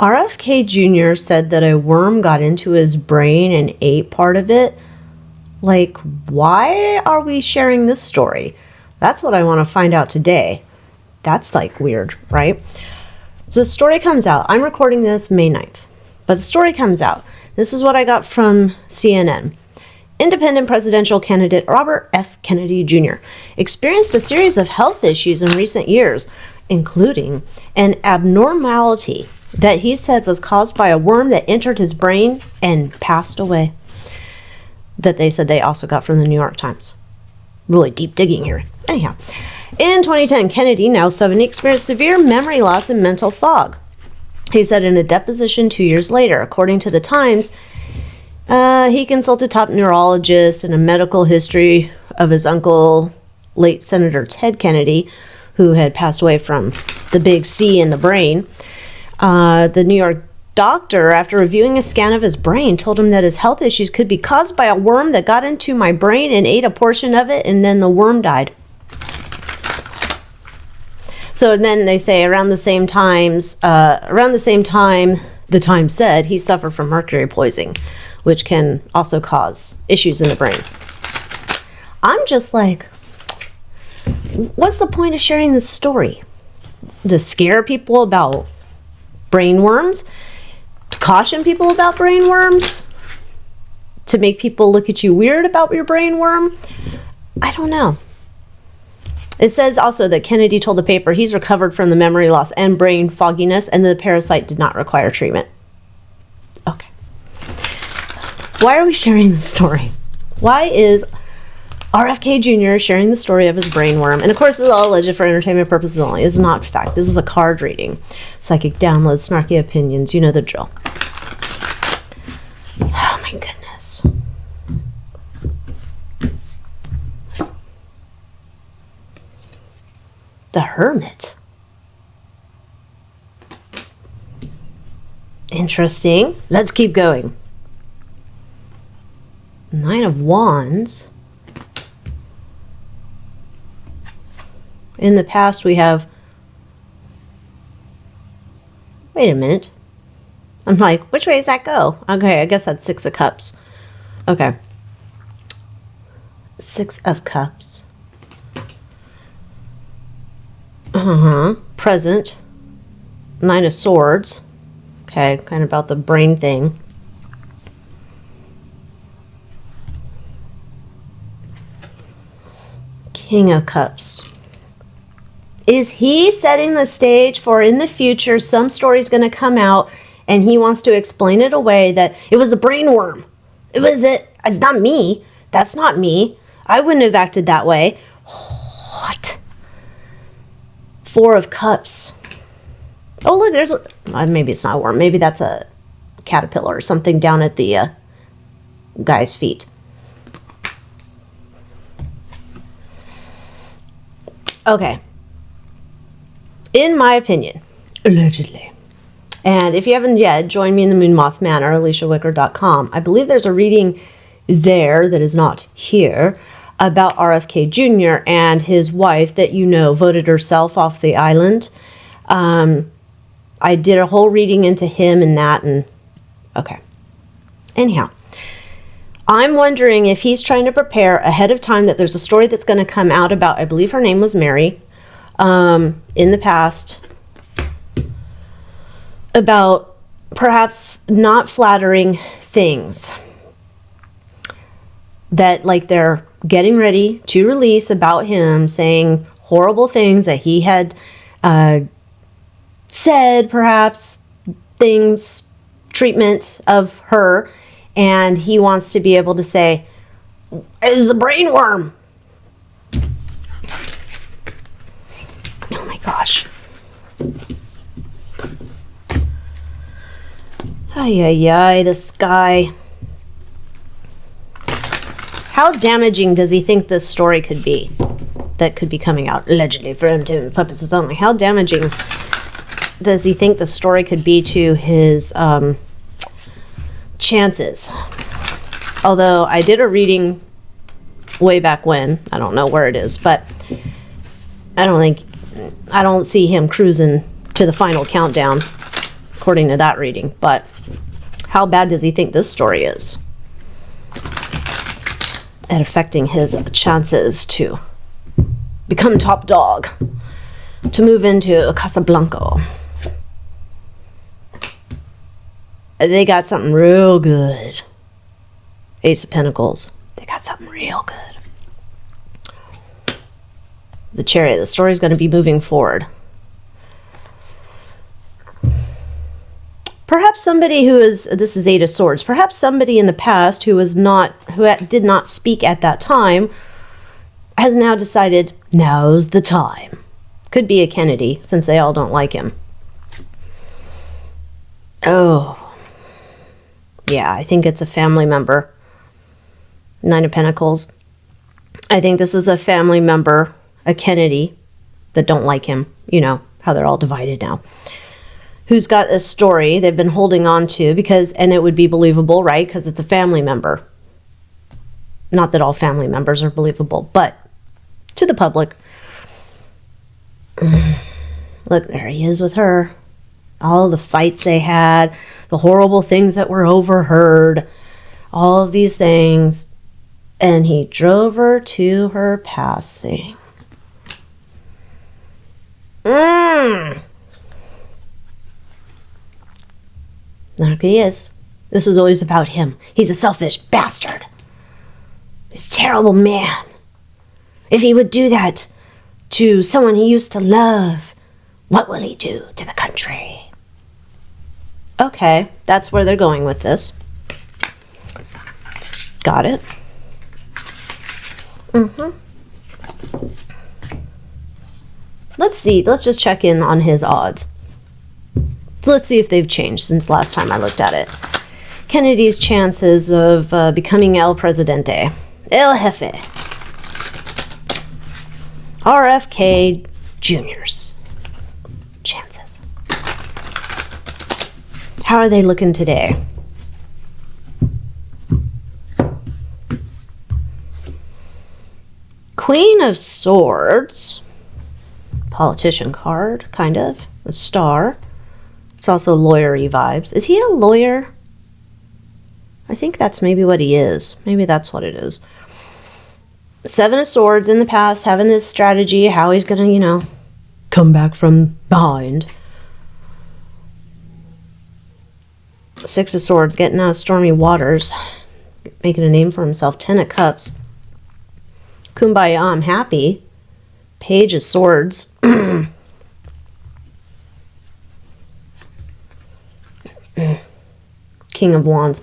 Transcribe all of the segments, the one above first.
RFK Jr. said that a worm got into his brain and ate part of it. Like, why are we sharing this story? That's what I want to find out today. That's like weird, right? So the story comes out. I'm recording this May 9th, but the story comes out. This is what I got from CNN. Independent presidential candidate Robert F. Kennedy Jr. experienced a series of health issues in recent years, including an abnormality that he said was caused by a worm that entered his brain and passed away. That they said they also got from the New York Times. Really deep digging here. Anyhow, in 2010, Kennedy, now 70, experienced severe memory loss and mental fog. He said in a deposition 2 years later, according to the Times, he consulted top neurologists and a medical history of his uncle, late Senator Ted Kennedy, who had passed away from the big C in the brain. The New York doctor, after reviewing a scan of his brain, told him that his health issues could be caused by a worm that got into my brain and ate a portion of it, and then the worm died. So then they say around the same time, the Times said he suffered from mercury poisoning, which can also cause issues in the brain. I'm just like, what's the point of sharing this story? To scare people about brain worms? To caution people about brain worms? To make people look at you weird about your brain worm? I don't know. It says also that Kennedy told the paper he's recovered from the memory loss and brain fogginess, and the parasite did not require treatment. Okay. Why are we sharing this story? Why is RFK Jr. sharing the story of his brain worm? And of course, this is all alleged for entertainment purposes only. It's not fact. This is a card reading. Psychic downloads, snarky opinions. You know the drill. Oh my goodness. The Hermit. Interesting. Let's keep going. Nine of Wands. In the past, we have... Wait a minute. I'm like, which way does that go? Okay, I guess that's Six of Cups. Okay. Six of Cups. Present. Nine of Swords. Okay, kind of about the brain thing. King of Cups. Is he setting the stage for in the future some story's going to come out and he wants to explain it away that it was the brain worm? It's not me. That's not me. I wouldn't have acted that way. What? Four of Cups. Oh, look, there's a... maybe it's not a worm. Maybe that's a caterpillar or something down at the guy's feet. Okay. In my opinion, allegedly, and if you haven't yet, join me in the Moon Moth Manor, AlyciaWicker.com. I believe there's a reading there that is not here about RFK Jr. and his wife that voted herself off the island. I did a whole reading into him and that, and okay. Anyhow, I'm wondering if he's trying to prepare ahead of time that there's a story that's going to come out about, I believe her name was Mary, in the past, about perhaps not flattering things that, like, they're getting ready to release about him, saying horrible things that he had said, perhaps things, treatment of her, and he wants to be able to say, "Is the brain worm?" Oh my gosh. Ay, this guy. How damaging does he think this story could be? That could be coming out allegedly for entertainment purposes only. How damaging does he think the story could be to his chances? Although I did a reading way back when. I don't know where it is, but I don't see him cruising to the final countdown according to that reading. But how bad does he think this story is at affecting his chances to become top dog, to move into Casablanca? They got something real good. Ace of Pentacles. They got something real good. The Chariot. The story's going to be moving forward. Perhaps somebody who is, this is Eight of Swords, perhaps somebody in the past who did not speak at that time has now decided, now's the time. Could be a Kennedy, since they all don't like him. Oh. Yeah, I think it's a family member. Nine of Pentacles. I think this is a family member, a Kennedy, that don't like him. You know, how they're all divided now. Who's got a story they've been holding on to because, and it would be believable, right? Because it's a family member. Not that all family members are believable, but to the public. Look, there he is with her. All the fights they had, the horrible things that were overheard, all of these things. And he drove her to her passing. Look, he is. This was always about him. He's a selfish bastard. He's a terrible man. If he would do that to someone he used to love, what will he do to the country? Okay, that's where they're going with this. Got it. Let's see. Let's just check in on his odds. Let's see if they've changed since last time I looked at it. Kennedy's chances of becoming El Presidente. El Jefe. RFK Jr.'s chances. How are they looking today? Queen of Swords. Politician card, kind of. A star. It's also lawyer-y vibes. Is he a lawyer? I think that's maybe what he is. Maybe that's what it is. Seven of Swords in the past, having his strategy, how he's going to, you know, come back from behind. Six of Swords, getting out of stormy waters. Making a name for himself. Ten of Cups. Kumbaya, I'm happy. Page of Swords. King of Wands.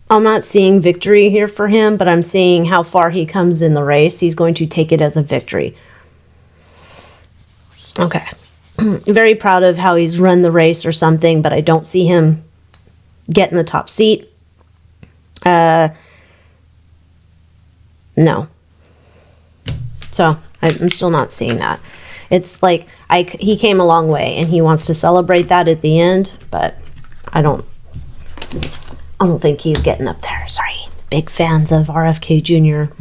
I'm not seeing victory here for him, but I'm seeing how far he comes in the race. He's going to take it as a victory. Okay. Very proud of how he's run the race or something, but I don't see him getting the top seat. No. So I'm still not seeing that. It's like he came a long way and he wants to celebrate that at the end, but I don't think he's getting up there. Sorry. Big fans of RFK Jr.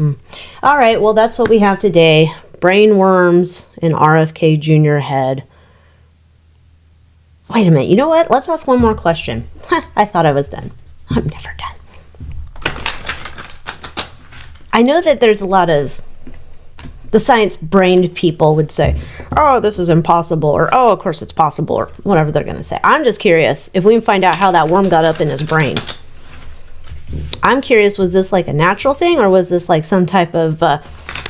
All right, well, that's what we have today. Brain worms in RFK Jr. head. Wait a minute. You know what? Let's ask one more question. I thought I was done. I'm never done. I know that there's a lot of the science-brained people would say, oh, this is impossible, or oh, of course it's possible, or whatever they're going to say. I'm just curious if we can find out how that worm got up in his brain. I'm curious, was this like a natural thing, or was this like some type of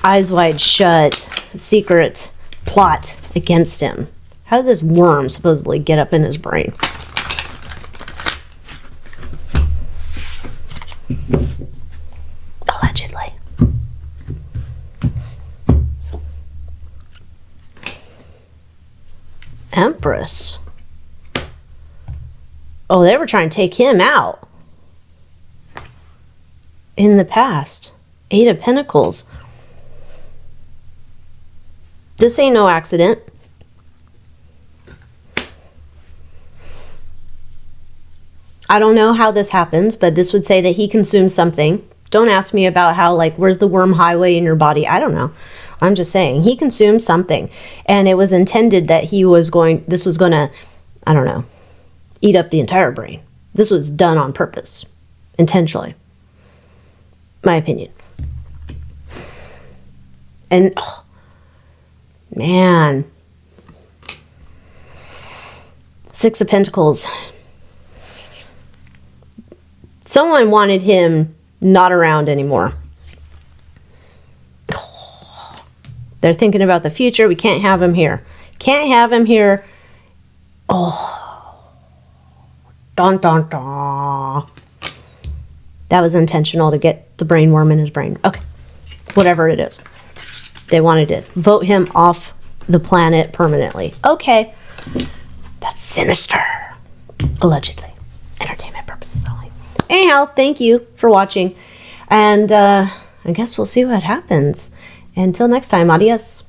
eyes wide shut secret plot against him? How did this worm supposedly get up in his brain? Allegedly. Empress. Oh, they were trying to take him out in the past. Eight of Pentacles. This ain't no accident. I don't know how this happens, but this would say that he consumed something. Don't ask me about how, like, where's the worm highway in your body? I don't know. I'm just saying he consumed something, and it was intended that this was going to I don't know, eat up the entire brain. This was done on purpose, intentionally. My opinion. And, oh, man. Six of Pentacles. Someone wanted him not around anymore. Oh, they're thinking about the future. We can't have him here. Can't have him here. Oh. Dun, dun, dun. That was intentional to get the brain worm in his brain. Okay. Whatever it is. They wanted to vote him off the planet permanently. Okay. That's sinister. Allegedly. Entertainment purposes only. Anyhow, thank you for watching. And I guess we'll see what happens. Until next time, adios.